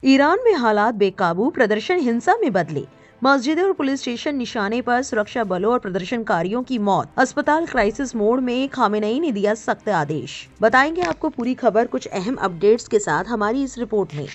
Iran में हालात बेकाबू, प्रदर्शन हिंसा में बदले। मस्जिदें और पुलिस स्टेशन निशाने पर, सुरक्षा बलों और प्रदर्शनकारियों की मौत। अस्पताल क्राइसिस मोड में, खामेनेई ने दिया सख्त आदेश। बताएंगे आपको पूरी खबर कुछ अहम अपडेट्स के साथ हमारी इस रिपोर्ट में।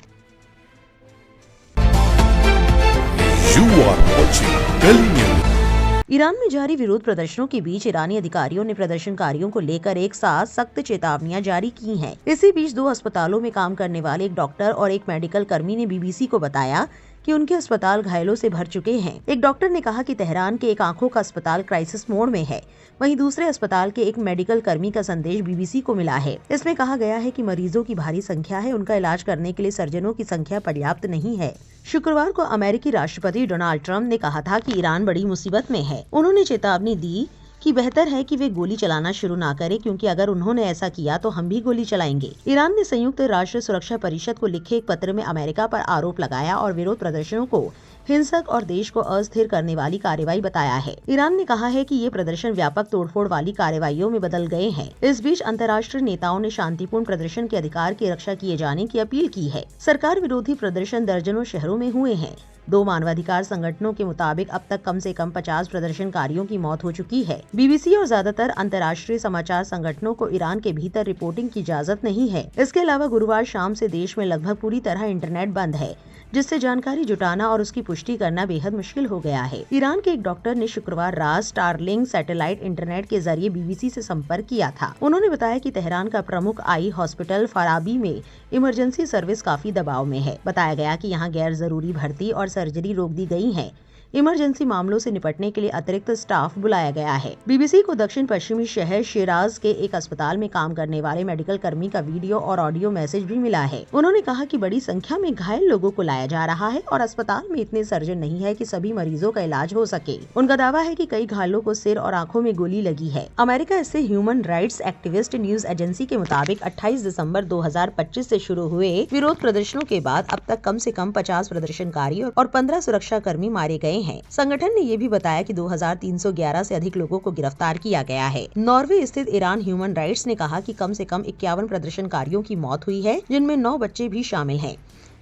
ईरान में जारी विरोध प्रदर्शनों के बीच ईरानी अधिकारियों ने प्रदर्शनकारियों को लेकर एक साथ सख्त चेतावनियां जारी की हैं। इसी बीच 2 अस्पतालों में काम करने वाले एक डॉक्टर और एक मेडिकल कर्मी ने बीबीसी को बताया कि उनके अस्पताल घायलों से भर चुके हैं। एक डॉक्टर ने कहा कि तेहरान के एक आंखों का अस्पताल क्राइसिस मोड में है। वहीं दूसरे अस्पताल के एक मेडिकल कर्मी का संदेश बीबीसी को मिला है। इसमें कहा गया है कि मरीजों की भारी संख्या है, उनका इलाज करने के लिए सर्जनों की संख्या पर्याप्त नहीं है। शुक्रवार को अमेरिकी राष्ट्रपति डोनाल्ड ट्रंप ने कहा था कि ईरान बड़ी मुसीबत में है। उन्होंने चेतावनी दी कि बेहतर है कि वे गोली चलाना शुरू ना करें, क्योंकि अगर उन्होंने ऐसा किया तो हम भी गोली चलाएंगे। ईरान ने संयुक्त राष्ट्र सुरक्षा परिषद को लिखे एक पत्र में अमेरिका पर आरोप लगाया और विरोध प्रदर्शनों को हिंसक और देश को अस्थिर करने वाली कार्रवाई बताया है। ईरान ने कहा है कि ये प्रदर्शन व्यापक तोड़फोड़ वाली कार्रवाइयों में बदल गए हैं। इस बीच अंतर्राष्ट्रीय नेताओं ने शांतिपूर्ण प्रदर्शन के अधिकार की रक्षा किए जाने की अपील की है। सरकार विरोधी प्रदर्शन दर्जनों शहरों में हुए हैं। 2 मानवाधिकार संगठनों के मुताबिक अब तक कम से कम 50 प्रदर्शनकारियों की मौत हो चुकी है। बीबीसी और ज्यादातर अंतर्राष्ट्रीय समाचार संगठनों को ईरान के भीतर रिपोर्टिंग की इजाजत नहीं है। इसके अलावा गुरुवार शाम से देश में लगभग पूरी तरह इंटरनेट बंद है, जिससे जानकारी जुटाना और उसकी पुष्टि करना बेहद मुश्किल हो गया है। ईरान के एक डॉक्टर ने शुक्रवार रात स्टारलिंक सैटेलाइट इंटरनेट के जरिए बीबीसी से संपर्क किया था। उन्होंने बताया कि तेहरान का प्रमुख आई हॉस्पिटल फराबी में इमरजेंसी सर्विस काफी दबाव में है। बताया गया कि यहाँ गैर जरूरी भर्ती और सर्जरी रोक दी गई है। इमरजेंसी मामलों से निपटने के लिए अतिरिक्त स्टाफ बुलाया गया है। बीबीसी को दक्षिण पश्चिमी शहर शिराज के एक अस्पताल में काम करने वाले मेडिकल कर्मी का वीडियो और ऑडियो मैसेज भी मिला है। उन्होंने कहा कि बड़ी संख्या में घायल लोगों को लाया जा रहा है और अस्पताल में इतने सर्जन नहीं है कि सभी मरीजों का इलाज हो सके। उनका दावा है कि कई घायलों को सिर और आंखों में गोली लगी है। अमेरिका से human rights activist news agency के मुताबिक 28 दिसंबर 2025 से शुरू हुए विरोध प्रदर्शनों के बाद अब तक कम से कम 50 प्रदर्शनकारी और 15 सुरक्षा कर्मी मारे गए हैं। संगठन ने ये भी बताया कि 2311 से अधिक लोगों को गिरफ्तार किया गया है। नॉर्वे स्थित ईरान ह्यूमन राइट्स ने कहा कि कम से कम 51 प्रदर्शनकारियों की मौत हुई है, जिनमें 9 बच्चे भी शामिल हैं।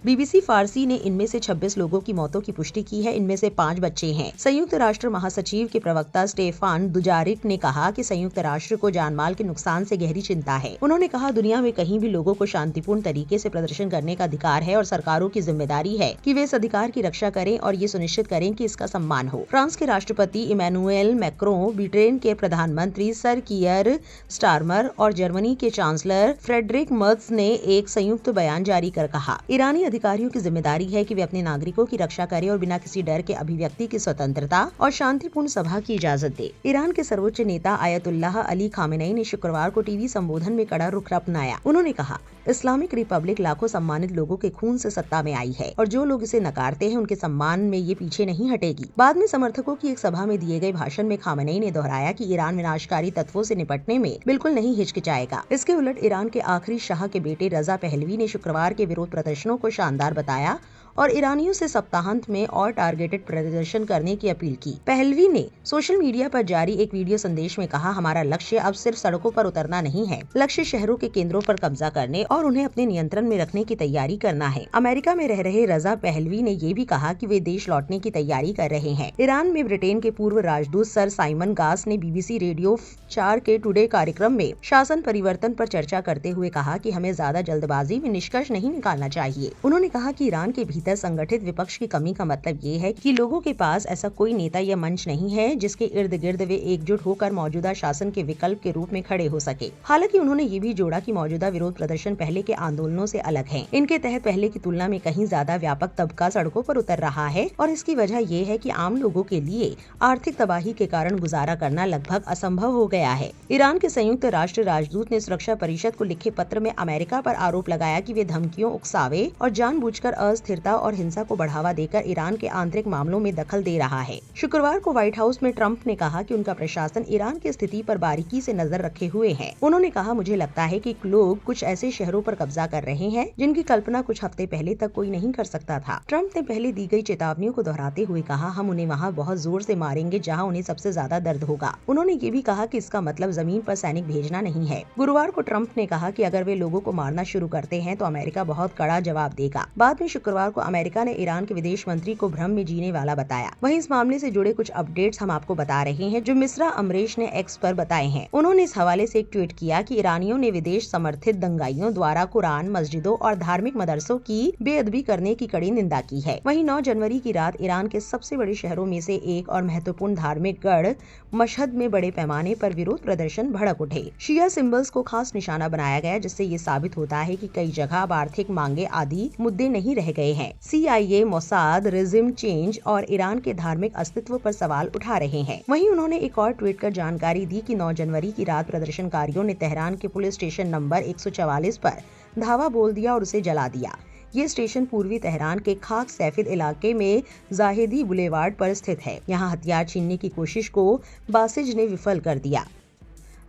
बीबीसी फारसी ने इनमें से 26 लोगों की मौतों की पुष्टि की है। इनमें से 5 बच्चे हैं। संयुक्त राष्ट्र महासचिव के प्रवक्ता स्टेफान दुजारिक ने कहा कि संयुक्त राष्ट्र को जानमाल के नुकसान से गहरी चिंता है। उन्होंने कहा, दुनिया में कहीं भी लोगों को शांतिपूर्ण तरीके से प्रदर्शन करने का अधिकार है और सरकारों की जिम्मेदारी है कि वे इस अधिकार की रक्षा करें और ये सुनिश्चित करें कि इसका सम्मान हो। फ्रांस के राष्ट्रपति इमैनुएल मैक्रों, ब्रिटेन के प्रधानमंत्री सर कियर स्टारमर और जर्मनी के चांसलर फ्रेडरिक मर्ज ने एक संयुक्त बयान जारी कर कहा, ईरानी अधिकारियों की जिम्मेदारी है कि वे अपने नागरिकों की रक्षा करें और बिना किसी डर के अभिव्यक्ति की स्वतंत्रता और शांतिपूर्ण सभा की इजाजत दे। ईरान के सर्वोच्च नेता आयतुल्लाह अली खामेनेई ने शुक्रवार को टीवी संबोधन में कड़ा रुख अपनाया। उन्होंने कहा, इस्लामिक रिपब्लिक लाखों सम्मानित लोगों के खून से सत्ता में आई है और जो लोग इसे नकारते हैं उनके सम्मान में ये पीछे नहीं हटेगी। बाद में समर्थकों की एक सभा में दिए गए भाषण में खामेनेई ने दोहराया कि ईरान विनाशकारी तत्वों से निपटने में बिल्कुल नहीं हिचकिचाएगा। इसके उलट ईरान के आखिरी शाह के बेटे रजा पहलवी ने शुक्रवार के विरोध प्रदर्शनों को शानदार बताया और ईरानियों से सप्ताहांत में और टारगेटेड प्रदर्शन करने की अपील की। पहलवी ने सोशल मीडिया पर जारी एक वीडियो संदेश में कहा, हमारा लक्ष्य अब सिर्फ सड़कों पर उतरना नहीं है, लक्ष्य शहरों के केंद्रों पर कब्जा करने और उन्हें अपने नियंत्रण में रखने की तैयारी करना है। अमेरिका में रह रहे रजा पहलवी ने ये भी कहा कि वे देश लौटने की तैयारी कर रहे हैं। ईरान में ब्रिटेन के पूर्व राजदूत सर साइमन गास ने बीबीसी रेडियो 4 के टुडे कार्यक्रम में शासन परिवर्तन पर चर्चा करते हुए कहा कि हमें ज्यादा जल्दबाजी में निष्कर्ष नहीं निकालना चाहिए। उन्होंने कहा कि ईरान के भीतर संगठित विपक्ष की कमी का मतलब ये है कि लोगों के पास ऐसा कोई नेता या मंच नहीं है जिसके इर्द गिर्द वे एकजुट होकर मौजूदा शासन के विकल्प के रूप में खड़े हो सके। हालांकि उन्होंने ये भी जोड़ा कि मौजूदा विरोध प्रदर्शन पहले के आंदोलनों से अलग हैं। इनके तहत पहले की तुलना में कहीं ज्यादा व्यापक तबका सड़कों पर उतर रहा है और इसकी वजह ये है कि आम लोगों के लिए आर्थिक तबाही के कारण गुजारा करना लगभग असंभव हो गया है। ईरान के संयुक्त राष्ट्र राजदूत ने सुरक्षा परिषद को लिखे पत्र में अमेरिका पर आरोप लगाया कि वे धमकियों, उकसावे और जानबूझकर अस्थिरता अस्थिरता और हिंसा को बढ़ावा देकर ईरान के आंतरिक मामलों में दखल दे रहा है। शुक्रवार को व्हाइट हाउस में ट्रंप ने कहा कि उनका प्रशासन ईरान की स्थिति पर बारीकी से नजर रखे हुए है। उन्होंने कहा, मुझे लगता है कि लोग कुछ ऐसे शहरों पर कब्जा कर रहे हैं जिनकी कल्पना कुछ हफ्ते पहले तक कोई नहीं कर सकता था। ट्रंप ने पहले दी गई चेतावनियों को दोहराते हुए कहा, हम उन्हें वहाँ बहुत जोर से मारेंगे जहाँ उन्हें सबसे ज्यादा दर्द होगा। उन्होंने ये भी कहा कि इसका मतलब जमीन पर सैनिक भेजना नहीं है। गुरुवार को ट्रंप ने कहा कि अगर वे लोगों को मारना शुरू करते हैं तो अमेरिका बहुत कड़ा जवाब देगा। बाद में शुक्रवार को अमेरिका ने ईरान के विदेश मंत्री को भ्रम में जीने वाला बताया। वहीं इस मामले से जुड़े कुछ अपडेट्स हम आपको बता रहे हैं जो मिस्रा अमरीश ने एक्स पर बताए हैं। उन्होंने इस हवाले से एक ट्वीट किया कि ईरानियों ने विदेश समर्थित दंगाइयों द्वारा कुरान, मस्जिदों और धार्मिक मदरसों की बेअदबी करने की कड़ी निंदा की है। वहीं 9 जनवरी की रात ईरान के सबसे बड़े शहरों में से एक और महत्वपूर्ण धार्मिक गढ़ मशहद में बड़े पैमाने पर विरोध प्रदर्शन भड़क उठे। शिया सिंबल्स को खास निशाना बनाया गया, जिससे ये साबित होता है कि कई जगह अब आर्थिक मांगे आदि मुद्दे नहीं रह गए हैं। CIA, मोसाद, रिजिम चेंज और ईरान के धार्मिक अस्तित्व पर सवाल उठा रहे हैं। वहीं उन्होंने एक और ट्वीट कर जानकारी दी कि 9 जनवरी की रात प्रदर्शनकारियों ने तेहरान के पुलिस स्टेशन नंबर 144 पर धावा बोल दिया और उसे जला दिया। ये स्टेशन पूर्वी तेहरान के खाक सैफिद इलाके में जाहिदी बुलेवार्ड पर स्थित है। यहाँ हथियार छीनने की कोशिश को बासिज ने विफल कर दिया।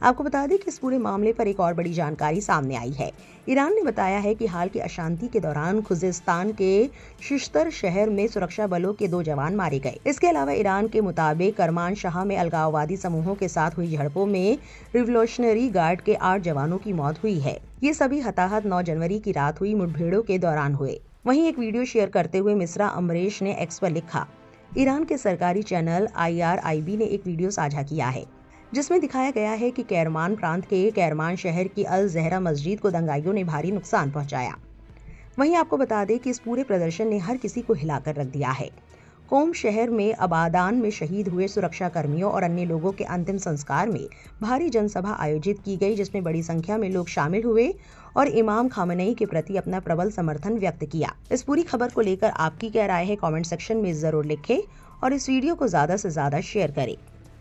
आपको बता दें कि इस पूरे मामले पर एक और बड़ी जानकारी सामने आई है। ईरान ने बताया है कि हाल की अशांति के दौरान खुजिस्तान के शिश्तर शहर में सुरक्षा बलों के 2 जवान मारे गए। इसके अलावा ईरान के मुताबिक करमान शाह में अलगाववादी समूहों के साथ हुई झड़पों में रिवोल्यूशनरी गार्ड के 8 जवानों की मौत हुई है। ये सभी हताहत 9 जनवरी की रात हुई मुठभेड़ों के दौरान हुए। वहीं एक वीडियो शेयर करते हुए मिस्रा अमरीश ने एक्स पर लिखा, ईरान के सरकारी चैनल IRIB ने एक वीडियो साझा किया है जिसमें दिखाया गया है कि कैरमान प्रांत के कैरमान शहर की अल जहरा मस्जिद को दंगाइयों ने भारी नुकसान पहुंचाया। वहीं आपको बता दें कि इस पूरे प्रदर्शन ने हर किसी को हिलाकर रख दिया है। कोम शहर में अबादान में शहीद हुए सुरक्षा कर्मियों और अन्य लोगों के अंतिम संस्कार में भारी जनसभा आयोजित की गई, जिसमें बड़ी संख्या में लोग शामिल हुए और इमाम खामेनेई के प्रति अपना प्रबल समर्थन व्यक्त किया। इस पूरी खबर को लेकर आपकी क्या राय है, कमेंट सेक्शन में जरूर लिखें और इस वीडियो को ज्यादा से ज्यादा शेयर करें।